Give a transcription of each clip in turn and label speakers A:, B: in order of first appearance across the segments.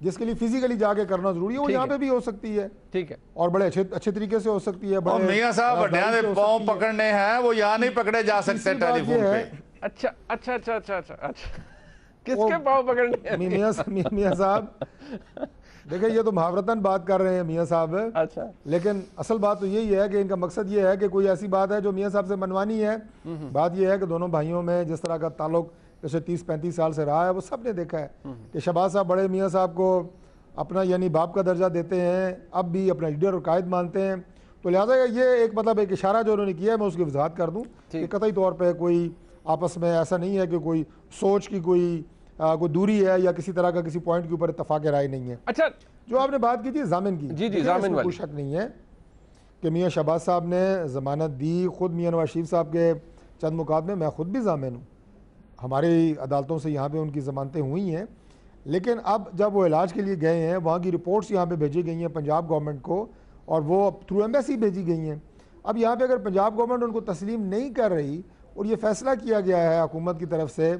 A: جس کے لیے فزیکلی جا کے کرنا ضروری ہے وہ یہاں پہ بھی ہو سکتی ہے،
B: ٹھیک ہے،
A: اور بڑے اچھے طریقے سے ہو سکتی ہے.
C: اور میاں صاحب وڈیاں دے پاؤں پکڑنے ہیں وہ یہاں نہیں پکڑے جا سکتے ٹیلی فون پہ.
B: اچھا اچھا اچھا اچھا اچھا کس کے پاؤں پکڑنے ہیں؟
A: میاں صاحب دیکھیں یہ تو محاورتاً بات کر رہے ہیں میاں صاحب،
B: اچھا
A: لیکن اصل بات تو یہی ہے کہ ان کا مقصد یہ ہے کہ کوئی ایسی بات ہے جو میاں صاحب سے منوانی ہے. بات یہ ہے کہ دونوں بھائیوں میں جس طرح کا تعلق جیسے 30-35 سال سے رہا ہے وہ سب نے دیکھا ہے کہ شہباز صاحب بڑے میاں صاحب کو اپنا یعنی باپ کا درجہ دیتے ہیں، اب بھی اپنا لیڈر اور قائد مانتے ہیں. تو لہٰذا یہ ایک مطلب ایک اشارہ جو انہوں نے کیا ہے میں اس کی وضاحت کر دوں کہ قطعی طور پہ کوئی آپس میں ایسا نہیں ہے کہ کوئی سوچ کی کوئی دوری ہے یا کسی طرح کا کسی پوائنٹ کے اوپر اتفاق رائے نہیں ہے.
B: اچھا
A: جو آپ نے بات کی تھی ضامن کی،
B: جی ضامن والی،
A: کوئی شک نہیں ہے کہ میاں شہباز صاحب نے ضمانت دی. خود میاں نواز شریف صاحب کے چند مقدمے میں خود بھی ضامن ہوں، ہماری عدالتوں سے یہاں پہ ان کی ضمانتیں ہوئی ہیں. لیکن اب جب وہ علاج کے لیے گئے ہیں وہاں کی رپورٹس یہاں پہ بھیجی گئی ہیں پنجاب گورنمنٹ کو اور وہ تھرو ایمبیسی بھیجی گئی ہیں. اب یہاں پہ اگر پنجاب گورنمنٹ ان کو تسلیم نہیں کر رہی اور یہ فیصلہ کیا گیا ہے حکومت کی طرف سے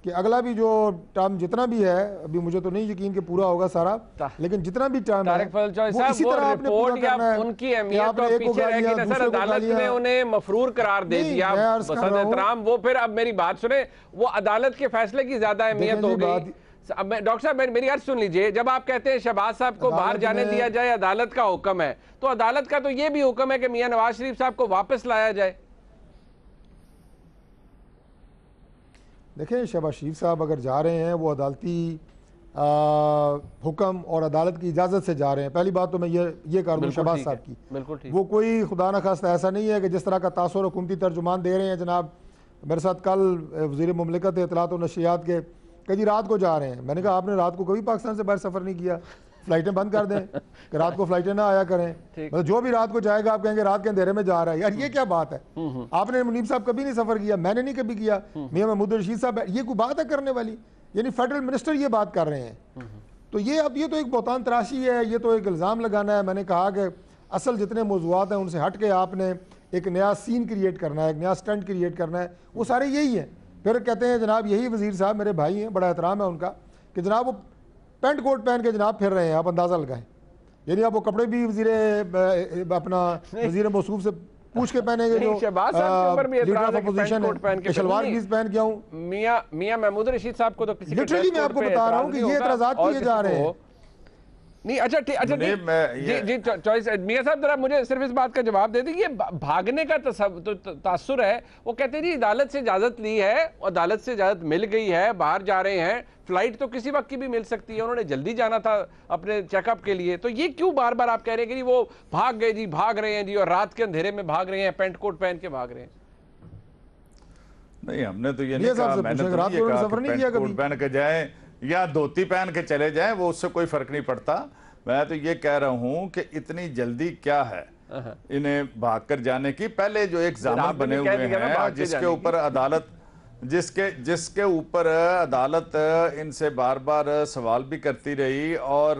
A: کہ اگلا بھی جو ٹرم جتنا بھی ہے، ابھی مجھے تو نہیں یقین کہ پورا ہوگا سارا، لیکن جتنا بھی ٹرم ہے
B: وہ اسی طرح رپورٹ یا ان کی اہمیت اور پیچھے رہ گئی نظر عدالت نے انہیں مفرور قرار دے دیا بسد احترام. وہ پھر اب میری بات سنیں، وہ عدالت کے فیصلے کی زیادہ اہمیت ہو گئی. ڈاکٹر صاحب میری عرض سن لیجئے، جب آپ کہتے ہیں شہباز صاحب کو باہر جانے دیا جائے عدالت کا حکم ہے، تو عدالت کا تو یہ بھی حکم ہے کہ میاں نواز شریف صاحب کو واپس لایا جائے.
A: دیکھیں شہباز شریف صاحب اگر جا رہے ہیں وہ عدالتی حکم اور عدالت کی اجازت سے جا رہے ہیں. پہلی بات تو میں یہ کر دوں شہباز صاحب کی، وہ کوئی خدا نخواستہ ایسا نہیں ہے کہ جس طرح کا تاثر حکومتی ترجمان دے رہے ہیں. جناب میرے ساتھ کل وزیر مملکت اطلاعات و نشریات کے کہ جی رات کو جا رہے ہیں. میں نے کہا آپ نے رات کو کبھی پاکستان سے باہر سفر نہیں کیا، فلائٹیں بند کر دیں کہ رات کو فلائٹیں نہ آیا کریں. مطلب جو بھی رات کو جائے گا آپ کہیں گے رات کے اندھیرے میں جا رہا ہے. یار یہ کیا بات ہے؟ آپ نے منیب صاحب کبھی نہیں سفر کیا، میں نے نہیں کبھی کیا، میاں محمود رشید صاحب، یہ کوئی بات ہے کرنے والی؟ یعنی فیڈرل منسٹر یہ بات کر رہے ہیں. تو یہ اب یہ تو ایک بہتان تراشی ہے، یہ تو ایک الزام لگانا ہے. میں نے کہا کہ اصل جتنے موضوعات ہیں ان سے ہٹ کے آپ نے ایک نیا سین کریٹ کرنا ہے، ایک نیا سٹنٹ کریٹ کرنا ہے، وہ سارے یہی ہیں. پھر کہتے ہیں جناب یہی وزیر صاحب میرے بھائی ہیں، بڑا احترام ہے ان کا، کہ جناب وہ پینٹ کوٹ پہن کے جناب پھر رہے ہیں. آپ اندازہ لگائیں، یعنی آپ وہ کپڑے بھی وزیر موصوف سے پوچھ کے پہنے گے جو لیڈر آف اپوزیشن ہے، شلوار قمیض پہن کے آؤں.
B: میاں محمود رشید صاحب کو تو کسی
A: لٹرلی میں آپ کو بتا رہا ہوں کہ یہ اعتراضات کیے جا رہے ہیں.
B: نہیں اچھا جی چوائس میاں صاحب ذرا مجھے صرف اس بات کا جواب دے دیں. یہ بھاگنے کا تاثر ہے، وہ کہتے ہیں جی عدالت سے اجازت لی ہے، عدالت سے اجازت مل گئی ہے، باہر جا رہے ہیں، فلائٹ تو کسی وقت کی بھی مل سکتی ہے، انہوں نے جلدی جانا تھا اپنے چیک اپ کے لیے. تو یہ کیوں بار بار آپ کہہ رہے ہیں کہ جی وہ بھاگ گئے جی، بھاگ رہے ہیں جی، اور رات کے اندھیرے میں بھاگ رہے ہیں، پینٹ کوٹ پہن کے بھاگ رہے ہیں؟
C: نہیں ہم نے تو یہ نہیں کہا، میں نے تو یہ کہا کہ پینٹ کوٹ پہن کے جائیں یا دھوتی پہن کے چلے جائیں، وہ اس سے کوئی فرق نہیں پڑتا. میں تو یہ کہہ رہا ہوں کہ اتنی جلدی کیا ہے انہیں بھاگ کر جانے کی. پہلے جو ایک ضامن بنے ہوئے ہیں جس کے اوپر عدالت جس کے اوپر عدالت ان سے بار بار سوال بھی کرتی رہی اور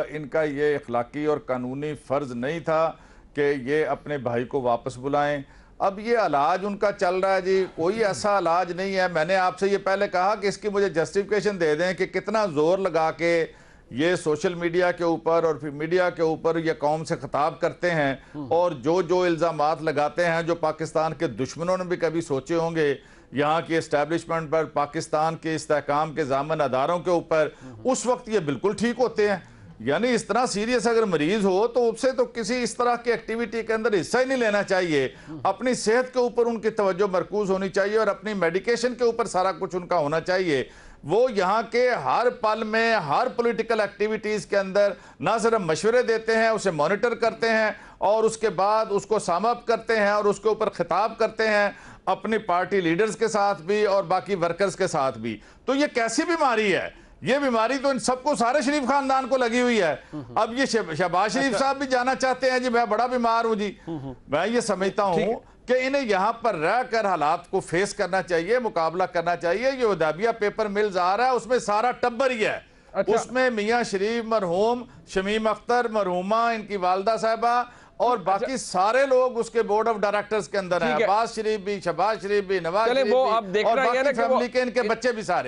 C: ان کا یہ اخلاقی اور قانونی فرض نہیں تھا کہ یہ اپنے بھائی کو واپس بلائیں. اب یہ علاج ان کا چل رہا ہے جی، کوئی ایسا علاج نہیں ہے. میں نے آپ سے یہ پہلے کہا کہ اس کی مجھے جسٹیفیکیشن دے دیں کہ کتنا زور لگا کے یہ سوشل میڈیا کے اوپر اور پھر میڈیا کے اوپر یہ قوم سے خطاب کرتے ہیں اور جو الزامات لگاتے ہیں جو پاکستان کے دشمنوں نے بھی کبھی سوچے ہوں گے یہاں کی اسٹیبلشمنٹ پر، پاکستان کے استحکام کے ضامن اداروں کے اوپر، اس وقت یہ بالکل ٹھیک ہوتے ہیں. یعنی اس طرح سیریس اگر مریض ہو تو اس سے تو کسی اس طرح کی ایکٹیویٹی کے اندر حصہ ہی نہیں لینا چاہیے. اپنی صحت کے اوپر ان کی توجہ مرکوز ہونی چاہیے اور اپنی میڈیکیشن کے اوپر سارا کچھ ان کا ہونا چاہیے. وہ یہاں کے ہر پل میں ہر پولیٹیکل ایکٹیویٹیز کے اندر نہ صرف مشورے دیتے ہیں، اسے مانیٹر کرتے ہیں اور اس کے بعد اس کو سم اپ کرتے ہیں اور اس کے اوپر خطاب کرتے ہیں اپنی پارٹی لیڈرز کے ساتھ بھی اور باقی ورکرز کے ساتھ بھی. تو یہ کیسی بیماری ہے؟ یہ بیماری تو ان سب کو، سارے شریف خاندان کو لگی ہوئی ہے. اب یہ شہباز شریف صاحب بھی جانا چاہتے ہیں جی میں بڑا بیمار ہوں جی. میں یہ سمجھتا ہوں کہ انہیں یہاں پر رہ کر حالات کو فیس کرنا چاہیے، مقابلہ کرنا چاہیے. یہ حدیبیہ پیپر ملز آ رہا ہے، اس میں سارا ٹبر ہی ہے. اس میں میاں شریف مرحوم، شمیم اختر مرحومہ، ان کی والدہ صاحبہ اور باقی سارے لوگ اس کے بورڈ آف ڈائریکٹرز کے اندر ہیں. عباس شریف بھی، شہباز شریف بھی، نواز شریف بھی اور باقی فیملی کے ان کے بچے بھی سارے.